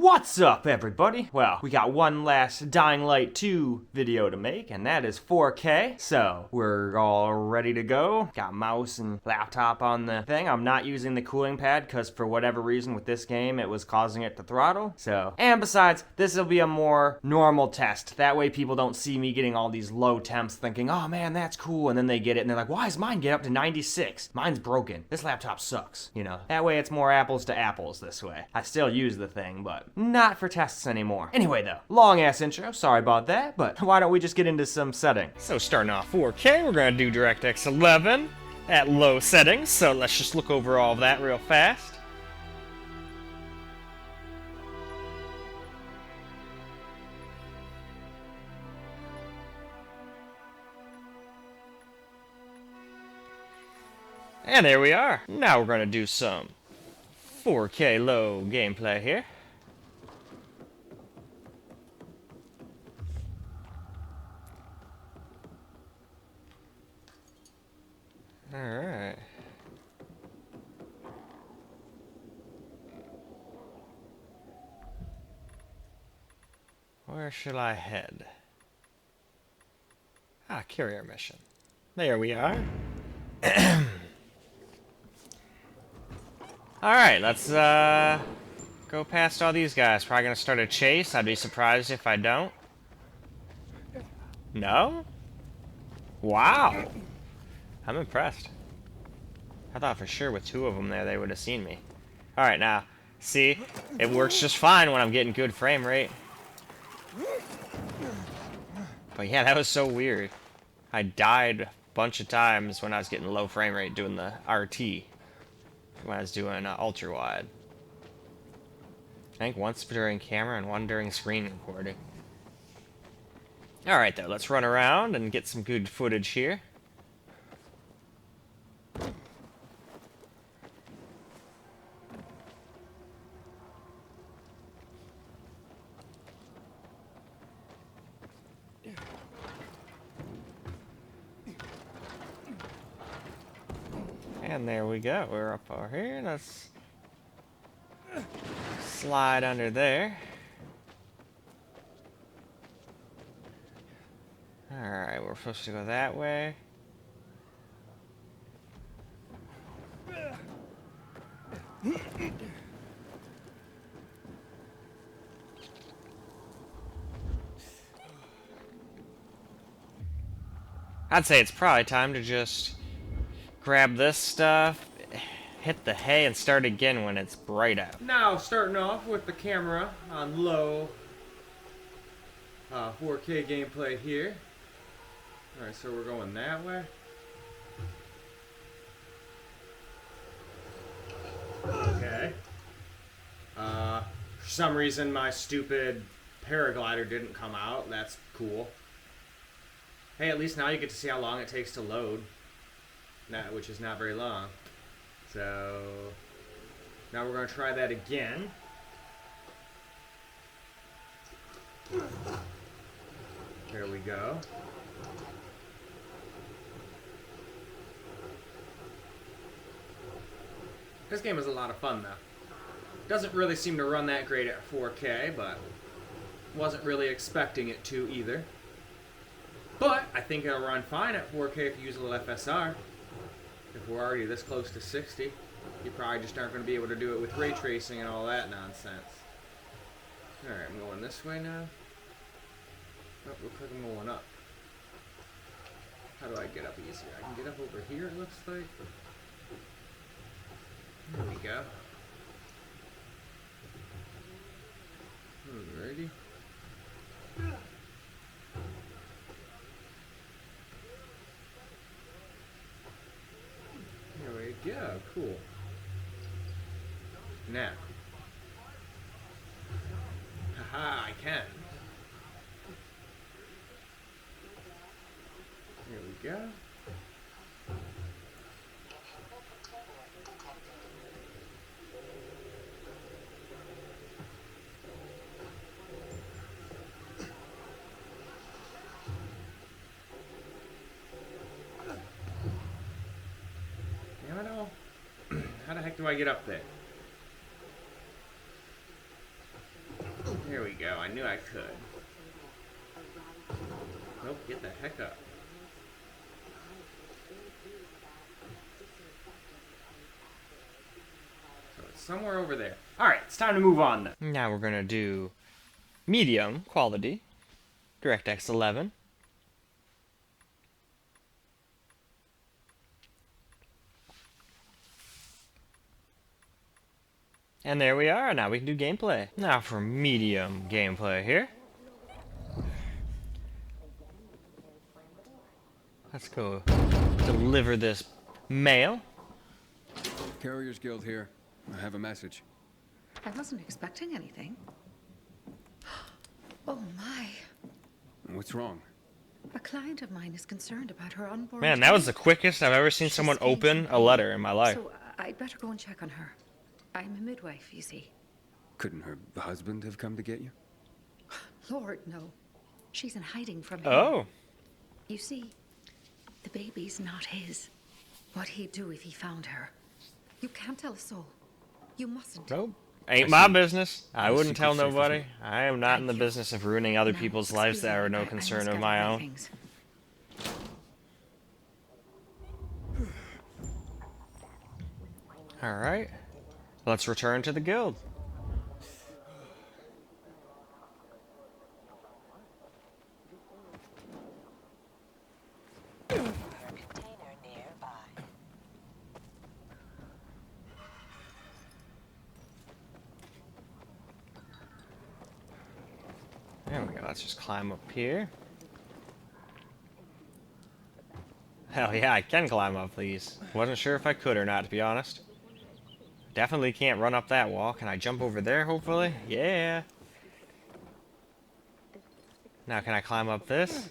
What's up, everybody? Well, we got one last Dying Light 2 video to make, and that is 4K, so we're all ready to go. Got mouse and laptop on the thing. I'm not using the cooling pad, because for whatever reason with this game, it was causing it to throttle, so. And besides, this will be a more normal test. That way people don't see me getting all these low temps thinking, oh man, that's cool, and then they get it, and they're like, why is mine get up to 96? Mine's broken. This laptop sucks, you know? That way it's more apples to apples this way. I still use the thing, but not for tests anymore. Anyway though, long ass intro, sorry about that, but why don't we just get into some settings. So starting off 4K, we're gonna do DirectX 11 at low settings, so let's just look over all of that real fast. And there we are. Now we're gonna do some 4K low gameplay here. Alright. Where shall I head? Ah, carrier mission. There we are. Alright, let's go past all these guys. Probably gonna start a chase. I'd be surprised if I don't. No? Wow. I'm impressed. I thought for sure with two of them there they would have seen me. Alright, now, see? It works just fine when I'm getting good frame rate. But yeah, that was so weird. I died a bunch of times when I was getting low frame rate doing the RT. When I was doing ultra wide. I think once during camera and one during screen recording. Alright though, let's run around and get some good footage here. And there we go, we're up over here. Let's slide under there. Alright, we're supposed to go that way. I'd say it's probably time to just grab this stuff, hit the hay, and start again when it's bright out. Now, starting off with the camera on low 4K gameplay here. Alright, so we're going that way. Okay. For some reason my stupid paraglider didn't come out. That's cool. Hey, at least now you get to see how long it takes to load. Which is not very long. So now we're going to try that again. There we go. This game is a lot of fun though. Doesn't really seem to run that great at 4K, but wasn't really expecting it to either. But I think it'll run fine at 4K if you use a little FSR. If we're already this close to 60, you probably just aren't going to be able to do it with ray tracing and all that nonsense. Alright, I'm going this way now. Oh, looks like I'm going up. How do I get up easier? I can get up over here, it looks like. There we go. Alrighty. Yeah, cool. Now. Haha, I can. Here we go. How the heck do I get up there? Here we go. I knew I could. Nope, get the heck up. So it's somewhere over there. Alright, it's time to move on then. Now we're gonna do medium quality, DirectX 11. And there we are. Now we can do gameplay. Now for medium gameplay here. Let's go deliver this mail. Carriers Guild here. I have a message. I wasn't expecting anything. Oh my. What's wrong? A client of mine is concerned about her unborn Man, that was the child. quickest I've ever seen someone open a letter in my life. So I'd better go and check on her. I'm a midwife, you see. Couldn't her husband have come to get you? Lord, no. She's in hiding from him. Oh. You see, the baby's not his. What'd he do if he found her? You can't tell a soul. You mustn't. Nope. Ain't I my see. business. I wouldn't tell Secret safe with nobody. me. I am not in the Thank you. business of ruining other Now, people's lives excuse that me, are no I must concern get of my my own. things. Alright. Let's return to the guild. There we go. Let's just climb up here. Hell yeah, I can climb up these. Wasn't sure if I could or not, to be honest. Definitely can't run up that wall. Can I jump over there, hopefully? Yeah. Now, can I climb up this?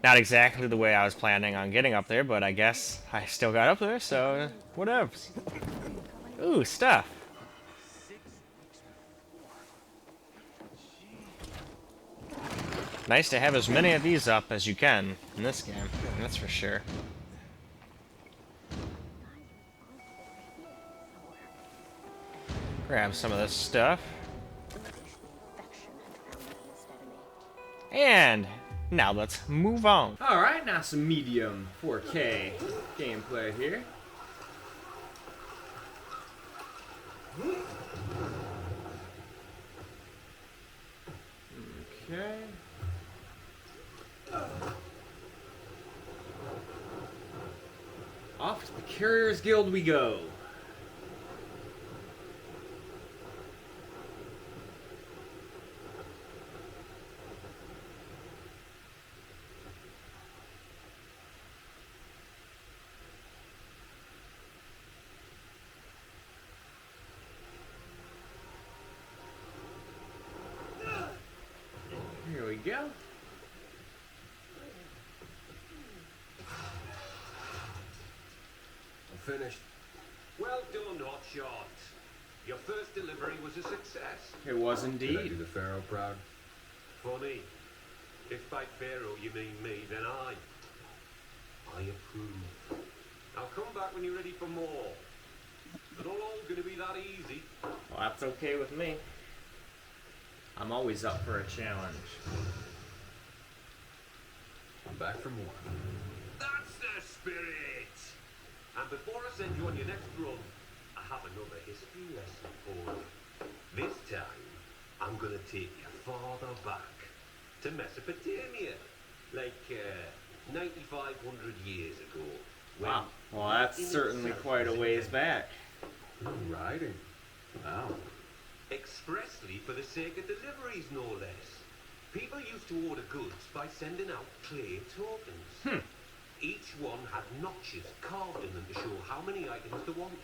Not exactly the way I was planning on getting up there, but I guess I still got up there, so whatever. Ooh, stuff. Nice to have as many of these up as you can in this game, that's for sure. Grab some of this stuff. And now let's move on. Alright, now some medium 4K gameplay here. Okay. Off to the Carriers Guild we go. Here we go. Finished. Well done, Hotshot. Your first delivery was a success. It was Did I do indeed. the Pharaoh proud? Funny. If by Pharaoh you mean me, then I approve. I'll come back when you're ready for more. It's not all going to be that easy. Well, that's okay with me. I'm always up for a challenge. I'm back for more. That's the spirit! And before I send you on your next run, I have another history lesson for you. This time, I'm going to take you farther back to Mesopotamia, like 9,500 years ago. when Wow. Well, that's in certainly itself quite a was ways invented. back. Riding. Wow. Expressly for the sake of deliveries, no less. People used to order goods by sending out clay tokens. Each one had notches carved in them to show how many items they wanted.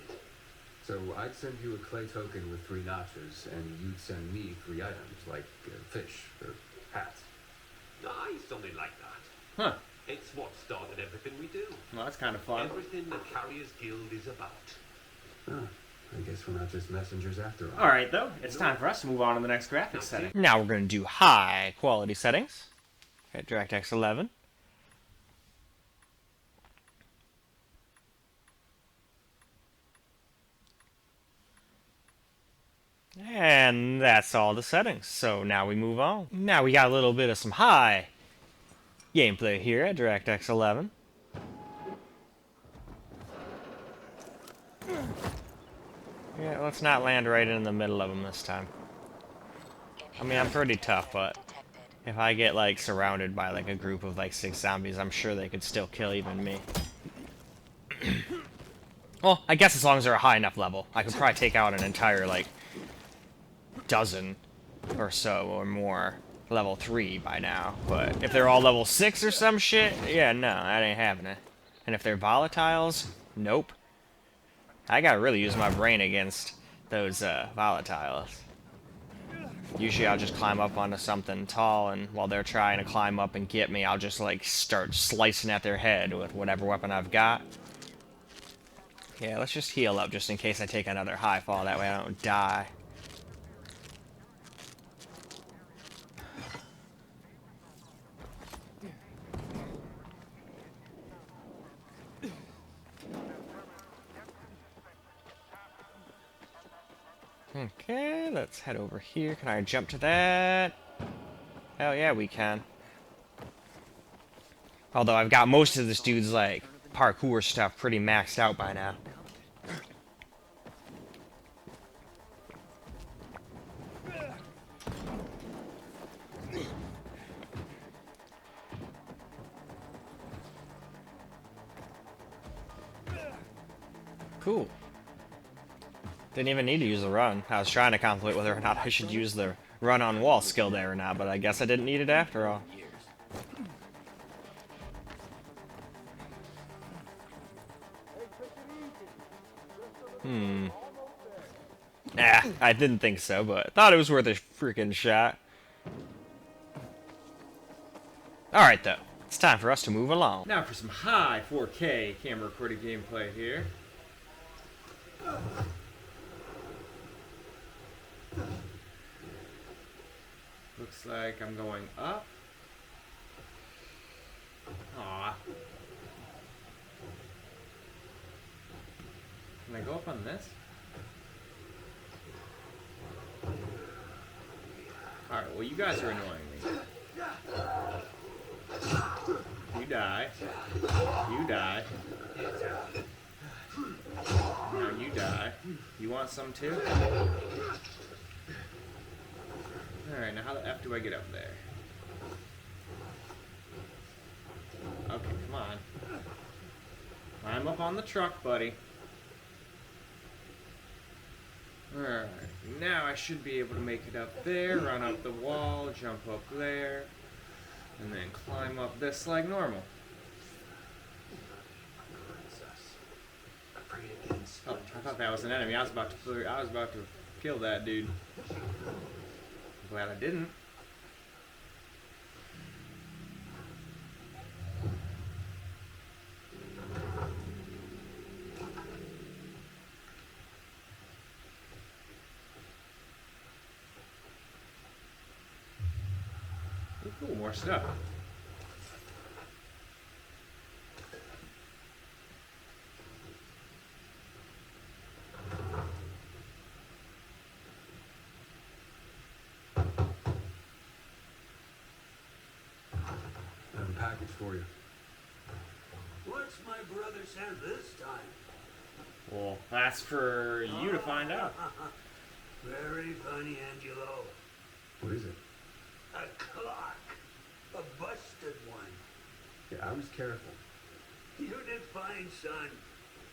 So I'd send you a clay token with 3 notches, and you'd send me 3 items, like fish or hats. Aye, something like that. Huh. It's what started everything we do. Well, that's kind of fun. Everything the Carriers Guild is about. Huh. I guess we're not just messengers after all. Alright, though. It's time for us to move on to the next graphics setting. Now we're going to do high quality settings at DirectX 11. And that's all the settings. So now we move on. Now we got a little bit of some high gameplay here at DirectX 11. Yeah, let's not land right in the middle of them this time. I mean, I'm pretty tough, but if I get, like, surrounded by, like, a group of, like, 6 zombies, I'm sure they could still kill even me. Well, I guess as long as they're a high enough level. I could probably take out an entire, like, dozen or so or more level 3 by now. But if they're all level 6 or some shit, yeah, no, that ain't happening. And if they're volatiles, nope. I gotta really use my brain against those volatiles. Usually I'll just climb up onto something tall, and while they're trying to climb up and get me, I'll just like start slicing at their head with whatever weapon I've got. Yeah, let's just heal up just in case I take another high fall, that way I don't die. Okay, let's head over here. Can I jump to that? Hell yeah, we can. Although I've got most of this dude's, like, parkour stuff pretty maxed out by now. Cool. Didn't even need to use the run. I was trying to contemplate whether or not I should use the run on wall skill there or not, but I guess I didn't need it after all. Nah, I didn't think so, but thought it was worth a freaking shot. Alright though, it's time for us to move along. Now for some high 4K camera recorded gameplay here. Looks like I'm going up. Aw. Can I go up on this? Alright, well you guys are annoying me. You die. You die. Now you die. You want some too? Alright, now how the F do I get up there? Okay, come on. Climb up on the truck, buddy. Alright, now I should be able to make it up there, run up the wall, jump up there, and then climb up this like normal. Oh, I thought that was an enemy. I was about to kill that dude. Glad I didn't. Ooh, more stuff. I have a package for you. What's my brother sent this time? Well, that's for you to find out. Very funny, Angelo. What is it? A clock. A busted one. Yeah, I was careful. You did fine, son.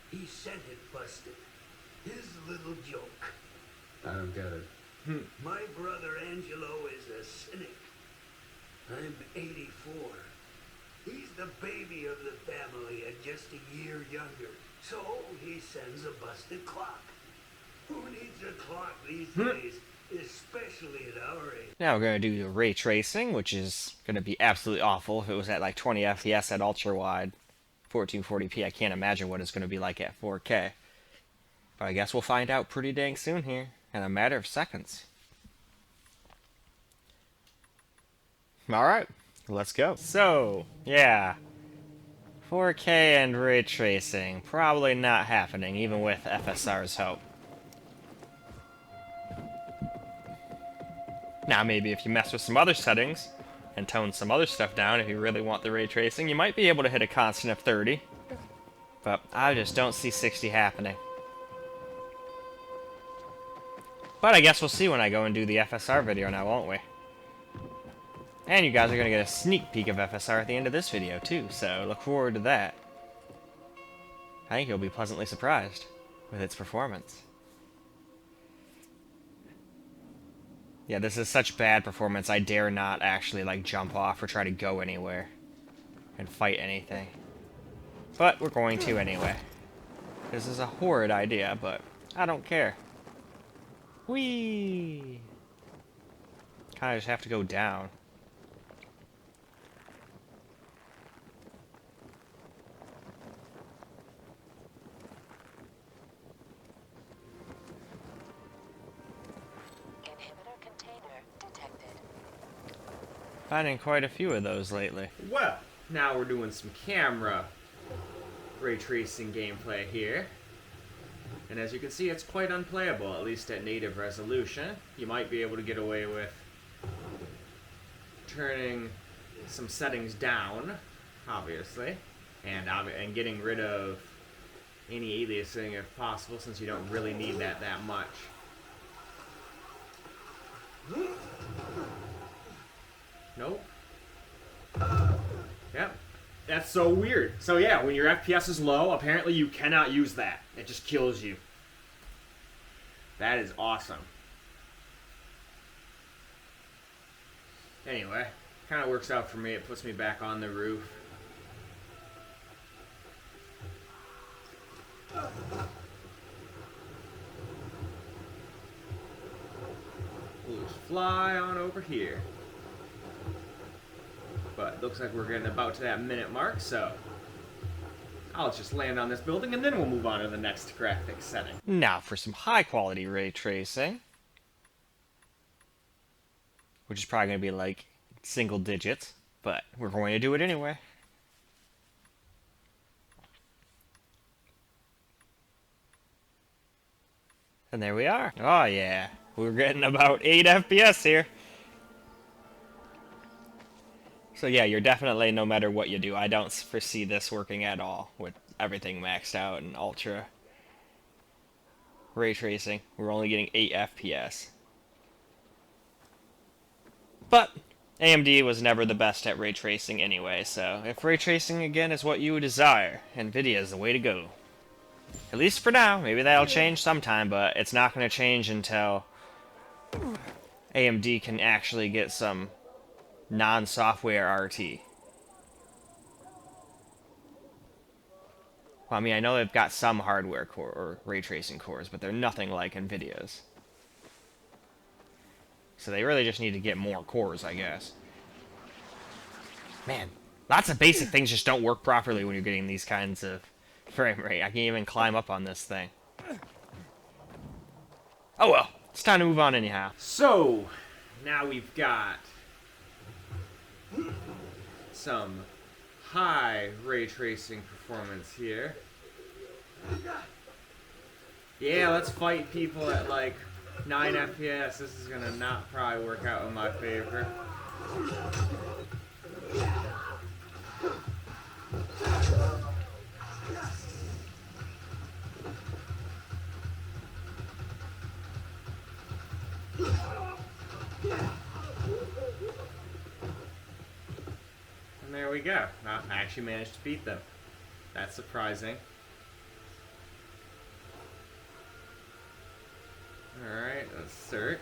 He sent it busted. His little joke. I don't get it. My brother Angelo is a cynic. I'm 84. He's the baby of the family and just a year younger. So he sends a busted clock. Who needs a clock these days, especially at our age? Now we're going to do the ray tracing, which is going to be absolutely awful if it was at like 20 FPS at ultra wide. 1440p, I can't imagine what it's going to be like at 4K. But I guess we'll find out pretty dang soon here, in a matter of seconds. Alright, let's go. So, yeah. 4K and ray tracing, probably not happening, even with FSR's help. Now maybe if you mess with some other settings and tone some other stuff down, if you really want the ray tracing, you might be able to hit a constant of 30. But I just don't see 60 happening. But I guess we'll see when I go and do the FSR video now, won't we? And you guys are going to get a sneak peek of FSR at the end of this video too, so look forward to that. I think you'll be pleasantly surprised with its performance. Yeah, this is such bad performance, I dare not actually, like, jump off or try to go anywhere and fight anything. But we're going to anyway. This is a horrid idea, but I don't care. Whee! Kinda just have to go down. Finding quite a few of those lately. Well, now we're doing some camera ray tracing gameplay here. And as you can see, it's quite unplayable, at least at native resolution. You might be able to get away with turning some settings down, obviously, and getting rid of any aliasing if possible, since you don't really need that much. Nope. Yep. That's so weird. So yeah, when your FPS is low, apparently you cannot use that. It just kills you. That is awesome. Anyway, kind of works out for me. It puts me back on the roof. We'll just fly on over here. But it looks like we're getting about to that minute mark, so I'll just land on this building and then we'll move on to the next graphic setting. Now for some high quality ray tracing, which is probably going to be like single digits, but we're going to do it anyway. And there we are. Oh yeah, we're getting about 8 FPS here. So yeah, you're definitely, no matter what you do, I don't foresee this working at all with everything maxed out and ultra ray tracing. We're only getting 8 FPS. But AMD was never the best at ray tracing anyway, so if ray tracing again is what you would desire, NVIDIA is the way to go. At least for now. Maybe that'll change sometime, but it's not going to change until AMD can actually get some non-software RT. Well, I mean, I know they've got some hardware core or ray tracing cores, but they're nothing like NVIDIA's. So they really just need to get more cores, I guess. Man, lots of basic things just don't work properly when you're getting these kinds of frame rate. I can't even climb up on this thing. Oh well, it's time to move on anyhow. So, now we've got some high ray tracing performance here. Yeah, let's fight people at like 9 FPS. This is gonna not probably work out in my favor. And there we go. I actually managed to beat them. That's surprising. Alright, let's search.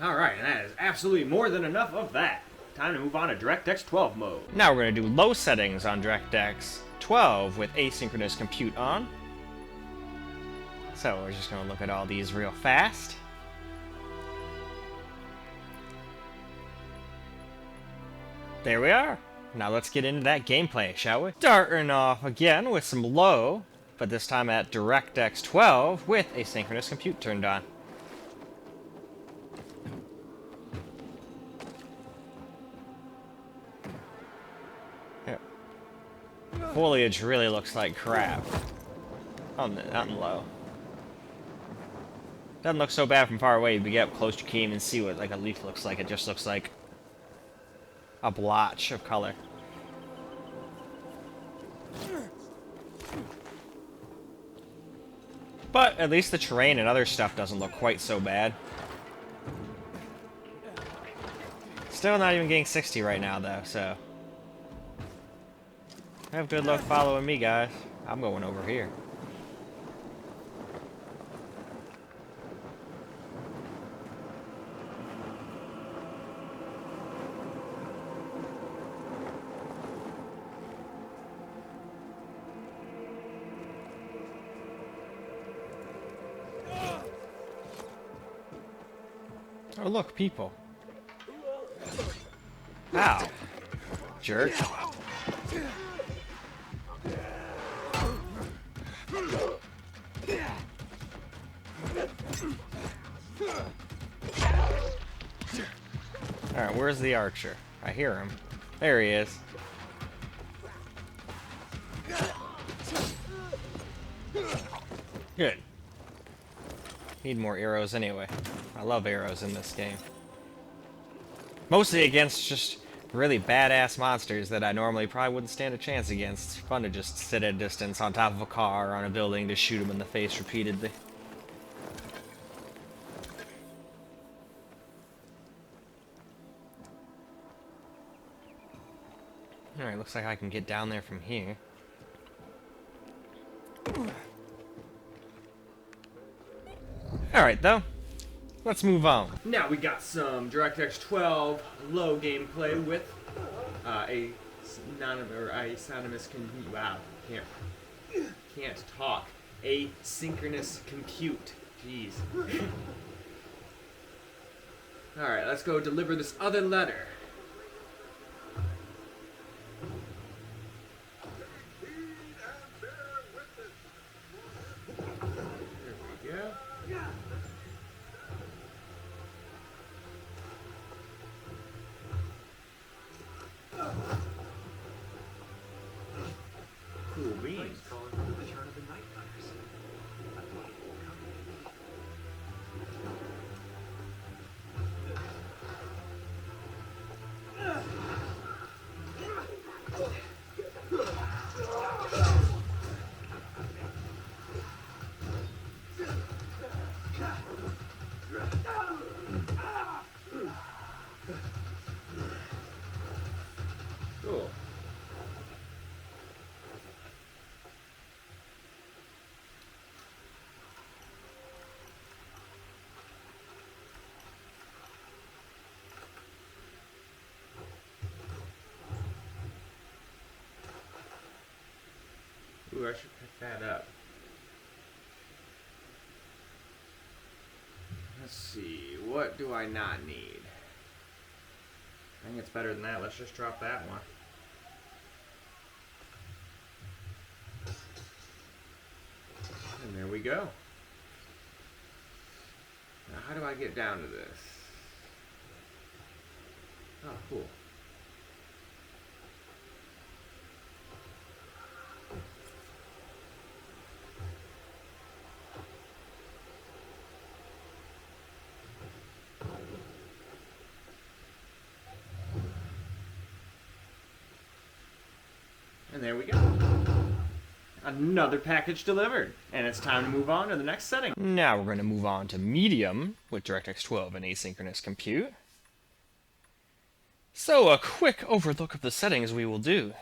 Alright, and that is absolutely more than enough of that. Time to move on to DirectX 12 mode. Now we're going to do low settings on DirectX 12 with asynchronous compute on. So we're just going to look at all these real fast. There we are. Now let's get into that gameplay, shall we? Starting off again with some low, but this time at DirectX 12 with asynchronous compute turned on. foliage really looks like crap on the low. Doesn't look so bad from far away, but you get up close, you can't even see what like a leaf looks like. It just looks like a blotch of color. But at least the terrain and other stuff doesn't look quite so bad. Still not even getting 60 right now, though, so... Have good luck following me, guys. I'm going over here. Oh, look, people. Ow. Jerk. Alright, where's the archer? I hear him. There he is. Good. Need more arrows anyway. I love arrows in this game. Mostly against just really badass monsters that I normally probably wouldn't stand a chance against. It's fun to just sit at a distance on top of a car or on a building to shoot them in the face repeatedly. Alright, looks like I can get down there from here. Alright, though. Let's move on. Now we got some DX 12 Low gameplay with a synonymous wow, can't talk. Asynchronous compute. Jeez. Alright, let's go deliver this other letter. Cool beans. Cool. Ooh, I should pick that up. Let's see, what do I not need? I think it's better than that. Let's just drop that one. And there we go. Now, how do I get down to this? Oh, cool. And there we go. Another package delivered. And it's time to move on to the next setting. Now we're going to move on to medium with DirectX 12 and asynchronous compute. So a quick overlook of the settings we will do.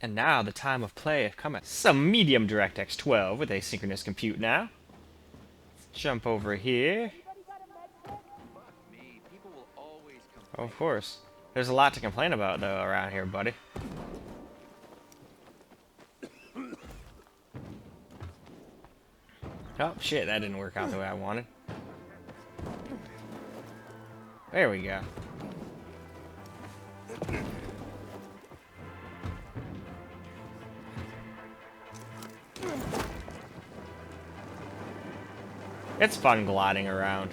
And now the time of play cometh. Some medium DirectX 12 with asynchronous compute now. Let's jump over here. Of course. There's a lot to complain about, though, around here, buddy. Oh, shit, that didn't work out the way I wanted. There we go. It's fun gliding around.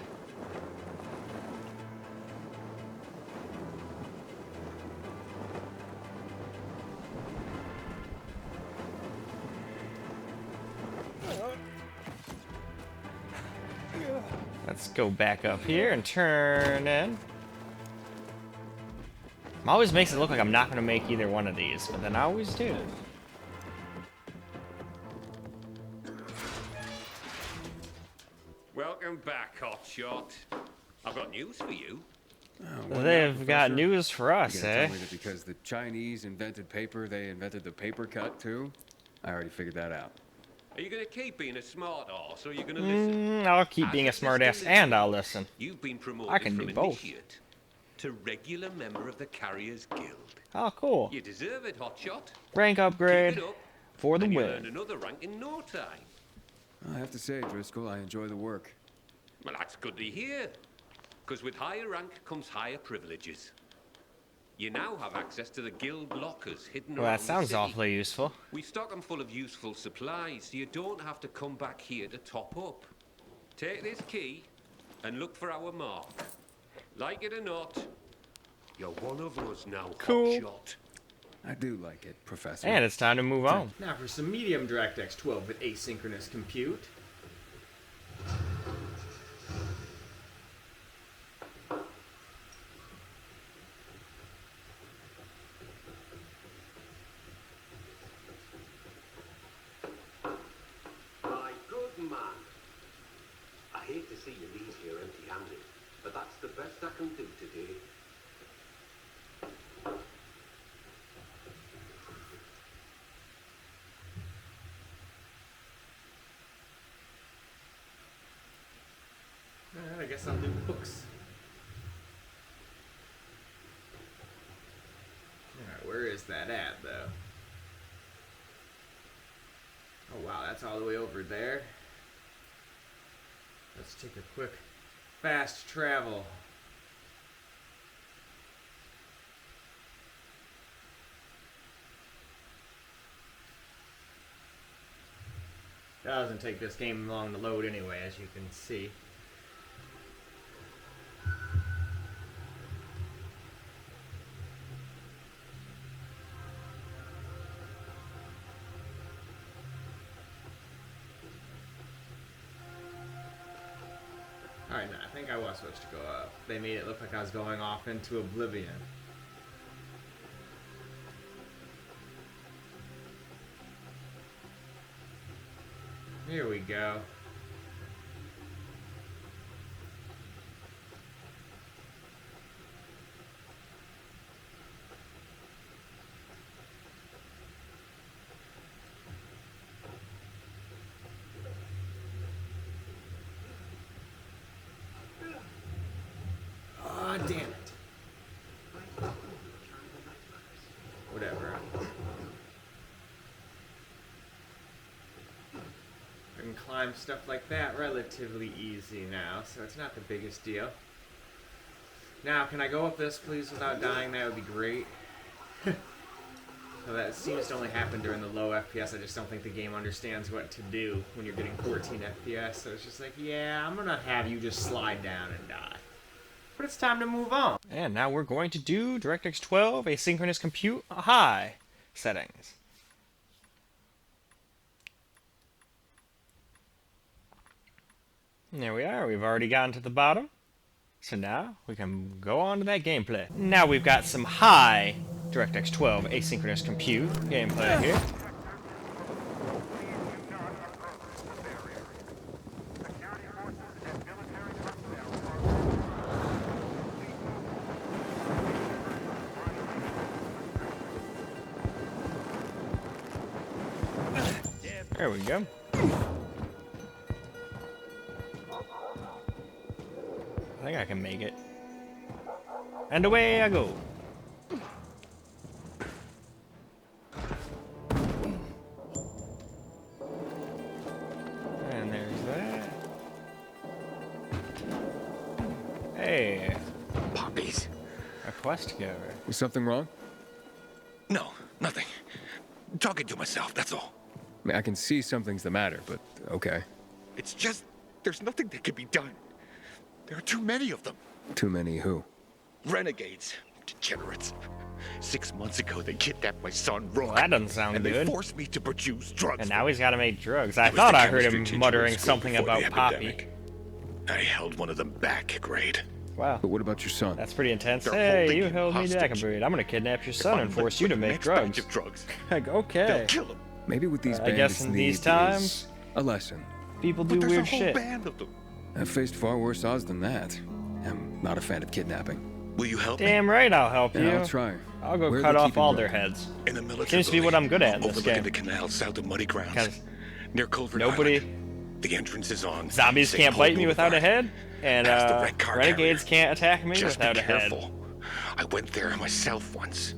Let's go back up here and turn in. Always makes it look like I'm not going to make either one of these, but then I always do. Welcome back, Hotshot. I've got news for you. They've got news for us, You're gonna eh? tell me that because the Chinese invented paper, they invented the paper cut too? I already figured that out. Are you going to keep being a smart ass, or are you going to listen? I'll keep being a smartass and I'll listen. You've been promoted I can from do both. initiate to regular member of the Carriers Guild. Oh, cool. You deserve it, Hotshot. Rank upgrade Keep it up, for the and you'll earn win. another rank in no time. I have to say, Driscoll, I enjoy the work. Well, that's good to hear. Because with higher rank comes higher privileges. You now have access to the guild lockers hidden Well, around that sounds the city. awfully useful. We stock them full of useful supplies, so you don't have to come back here to top up. Take this key and look for our mark. Like it or not, you're one of us now, Cool. Hotshot. I do like it, Professor. And it's time to move on. Now for some medium DirectX 12 with asynchronous compute. My good man. I hate to see you leave here empty-handed, but that's the best I can do today. Alright, I guess I'll do books. Alright, where is that at, though? Oh wow, that's all the way over there. Let's take a quick fast travel. Doesn't take this game long to load anyway, as you can see. Alright, no, I think I was supposed to go up. They made it look like I was going off into oblivion. Here we go. Ah, damn it. Whatever. I can climb stuff like that relatively easy now, so it's not the biggest deal. Now, can I go up this, please, without dying? That would be great. So that seems to only happen during the low FPS. I just don't think the game understands what to do when you're getting 14 FPS. So it's just like, yeah, I'm gonna have you just slide down and die. But it's time to move on. And now we're going to do DirectX 12 asynchronous compute high settings. And there we are. We've already gotten to the bottom. So now we can go on to that gameplay. Now we've got some high DirectX 12 asynchronous compute gameplay here. There we go. I think I can make it. And away I go. And there's that. Hey, Poppies. a quest giver. Was something wrong? No, nothing. Talking to myself, that's all. I mean, I can see something's the matter, but okay. It's just, there's nothing that can be done. There are too many of them. Too many who? Renegades. Degenerates. 6 months ago, they kidnapped my son, ROG. Well, that doesn't sound and good. they forced me to produce drugs. And now he's got to make drugs. I It was thought the I heard chemistry him teacher muttering at school something before about the Poppy. epidemic. I held one of them back, Grade. Wow. But what about your son? That's pretty intense. They're Hey, holding you him held me back a hostage. bit. I'm gonna kidnap your son and I'm force ready you for to the make next drugs. batch of drugs. Like, They'll okay. kill him. Maybe what these I guess bandits in need these times, is a lesson. people do But there's weird a whole shit. band of them. I've faced far worse odds than that. I'm not a fan of kidnapping. Will you help me? Damn right I'll help you. Yeah, I'll try. I'll go Where are cut they off keeping all Rogue? their heads. In the military Seems to be what building, I'm good at in this overlooking game. the canal south of Muddy Grounds. 'Cause Near Culver nobody- Island. The entrance is on. Zombies St. can't Paul bite me without a Boulevard. head, and Past the red car renegades carrier. can't attack me Just without be a head. careful. I went there myself once,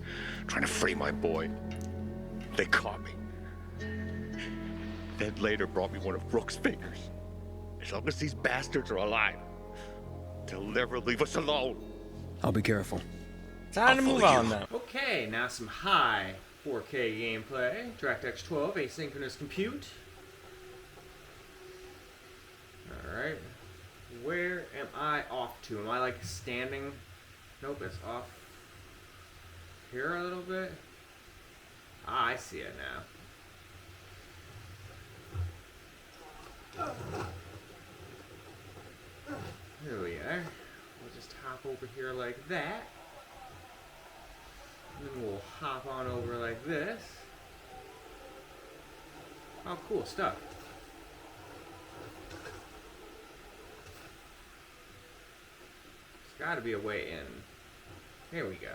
trying to free my boy. They caught me. Then later brought me one of Rook's fingers. As long as these bastards are alive, they'll never leave us alone. I'll be careful. Time to I'll move follow on you. then. Okay, now some high 4K gameplay. DX12 asynchronous compute. Alright. Where am I off to? Am I like standing? Nope, it's off here a little bit. Ah, I see it now. There we are. We'll just hop over here like that. And then we'll hop on over like this. Oh, cool stuff. There's gotta be a way in. Here we go.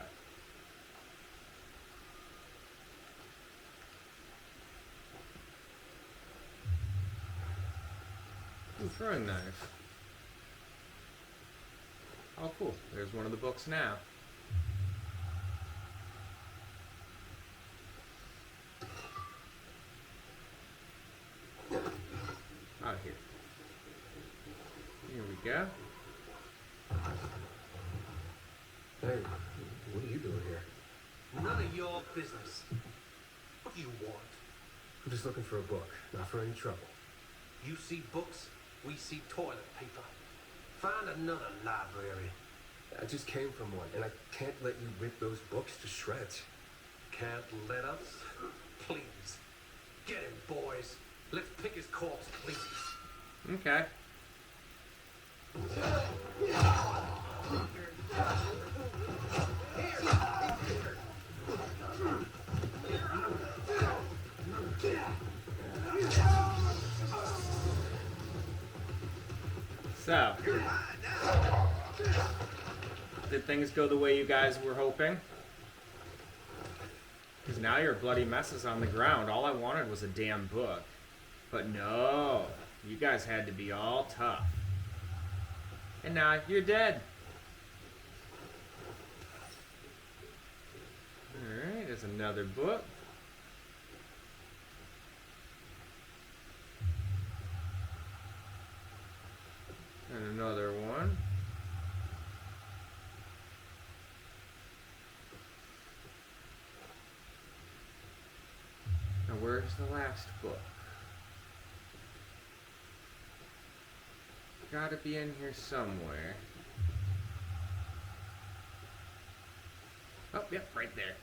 Ooh, throwing knife. Oh, cool. There's one of the books now. Out of here. Here we go. Hey, what are you doing here? None of your business. What do you want? I'm just looking for a book, not for any trouble. You see books, we see toilet paper. Find another library. I just came from one, and I can't let you rip those books to shreds. Can't let us? Please. Get him, boys. Let's pick his corpse, please. Okay. So, did things go the way you guys were hoping? Because now your bloody messes on the ground. All I wanted was a damn book. But no, you guys had to be all tough. And now you're dead. Alright, there's another book. And another one. Now where's the last book? Gotta be in here somewhere. Oh, yep, right there.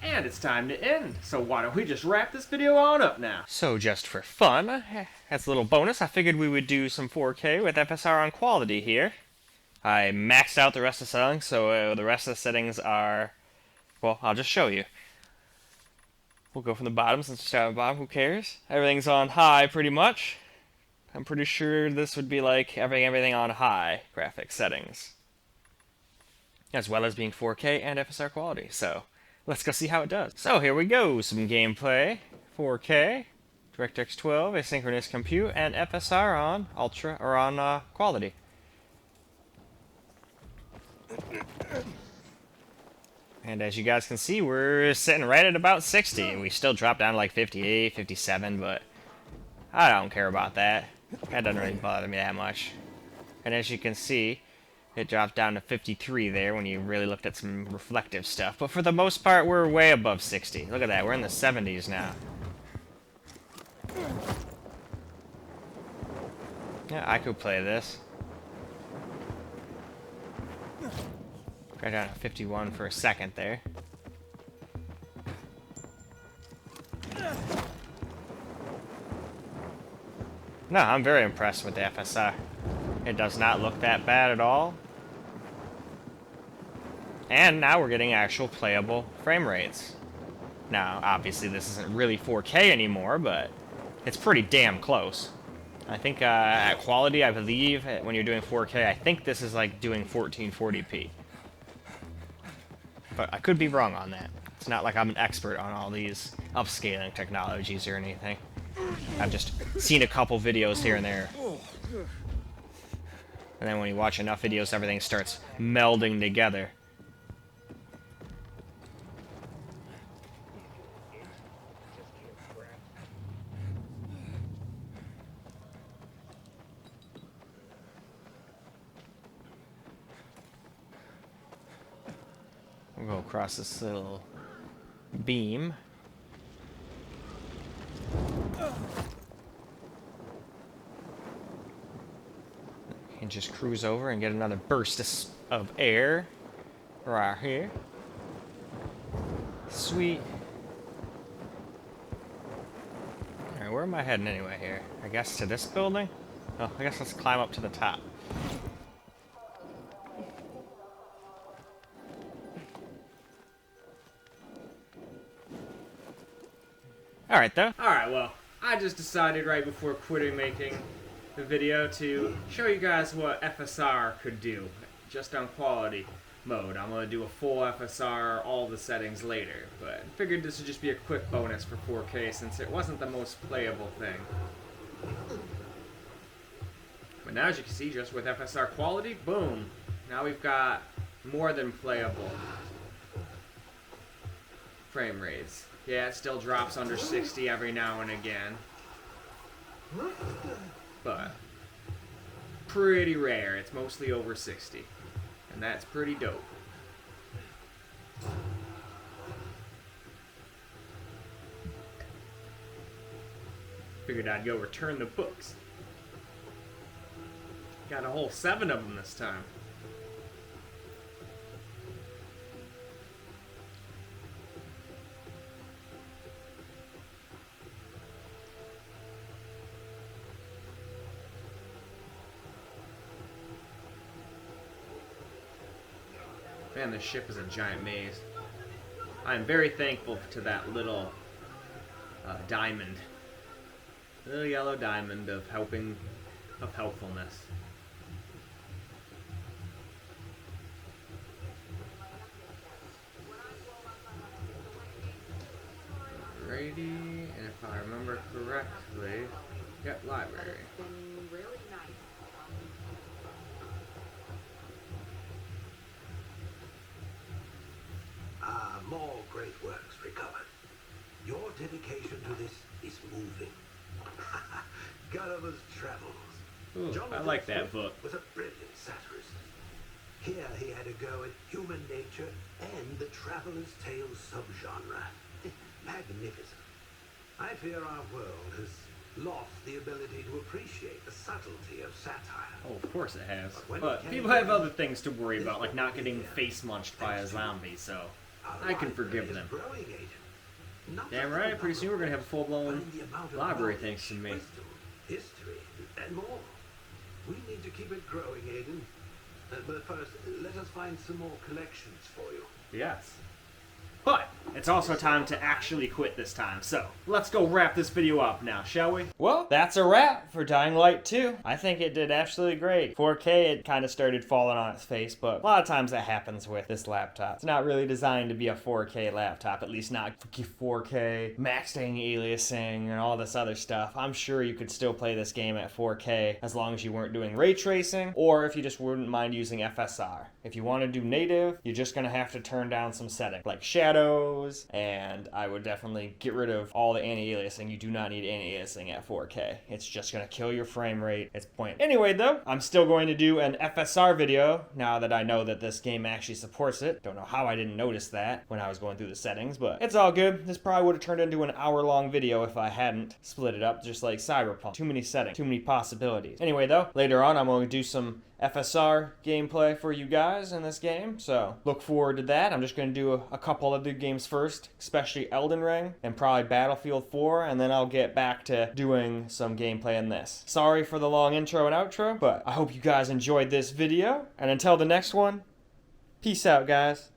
And it's time to end. So why don't we just wrap this video on up now? So just for fun, as a little bonus, I figured we would do some 4K with FSR on quality here. I maxed out the rest of the settings, so the rest of the settings are, well, I'll just show you. We'll go from the bottom, since we start at the bottom, who cares? Everything's on high, pretty much. I'm pretty sure this would be like having everything on high graphics settings, as well as being 4K and FSR quality, so let's go see how it does. So here we go, some gameplay, 4K, DirectX 12, asynchronous compute, and FSR on ultra or on quality. And as you guys can see, we're sitting right at about 60. We still drop down to like 58, 57, but I don't care about that. That doesn't really bother me that much. And as you can see, it dropped down to 53 there when you really looked at some reflective stuff. But for the most part, we're way above 60. Look at that, we're in the 70s now. Yeah, I could play this. Got down to 51 for a second there. No, I'm very impressed with the FSR. It does not look that bad at all. And now we're getting actual playable frame rates. Now, obviously this isn't really 4K anymore, but it's pretty damn close. I think at quality, I believe, when you're doing 4K, I think this is like doing 1440p. But I could be wrong on that. It's not like I'm an expert on all these upscaling technologies or anything. I've just seen a couple videos here and there. And then when you watch enough videos, everything starts melding together. We'll go across this little beam. And just cruise over and get another burst of air right here. Sweet. Alright, where am I heading anyway here? I guess to this building? Oh, I guess let's climb up to the top. Alright, though. Alright, well, I just decided right before quitting making the video to show you guys what FSR could do, just on quality mode. I'm going to do a full FSR, all the settings later, but I figured this would just be a quick bonus for 4K since it wasn't the most playable thing. But now, as you can see, just with FSR quality, boom, now we've got more than playable frame rates. Yeah, it still drops under 60 every now and again, but pretty rare. It's mostly over 60, and that's pretty dope. Figured I'd go return the books. Got a whole 7 of them this time. Man, this ship is a giant maze. I am very thankful to that little diamond. Little yellow diamond of helpfulness. Alrighty, and if I remember correctly, yep, library. More great works recovered. Your dedication to this is moving. Gulliver's Travels. Ooh, John I like that Goldsmith book. was a brilliant satirist. Here he had a go at human nature and the traveler's tale subgenre. Magnificent. I fear our world has lost the ability to appreciate the subtlety of satire. Oh, of course it has. When But it people came have to other things to worry about, like not getting face munched by a zombie, so I can forgive them. Damn right, pretty soon we're gonna have a full-blown library thanks to me. History, and more. We need to keep it growing, Aiden. But first, let us find some more collections for you. Yes. But it's also time to actually quit this time, so let's go wrap this video up now, shall we? Well, that's a wrap for Dying Light 2. I think it did absolutely great. 4K, it kind of started falling on its face, but a lot of times that happens with this laptop. It's not really designed to be a 4K laptop, at least not 4K, maxing aliasing, and all this other stuff. I'm sure you could still play this game at 4K as long as you weren't doing ray tracing, or if you just wouldn't mind using FSR. If you want to do native, you're just going to have to turn down some settings, like shadows, and I would definitely get rid of all the anti-aliasing. You do not need anti-aliasing at 4K. It's just going to kill your frame rate. It's pointless. Anyway, though, I'm still going to do an FSR video now that I know that this game actually supports it. Don't know how I didn't notice that when I was going through the settings, but it's all good. This probably would have turned into an hour-long video if I hadn't split it up, just like Cyberpunk. Too many settings, too many possibilities. Anyway, though, later on I'm going to do some FSR gameplay for you guys in this game, so look forward to that. I'm just going to do a couple of big games first, especially Elden Ring, and probably Battlefield 4, and then I'll get back to doing some gameplay in this. Sorry for the long intro and outro, but I hope you guys enjoyed this video, and until the next one, peace out, guys.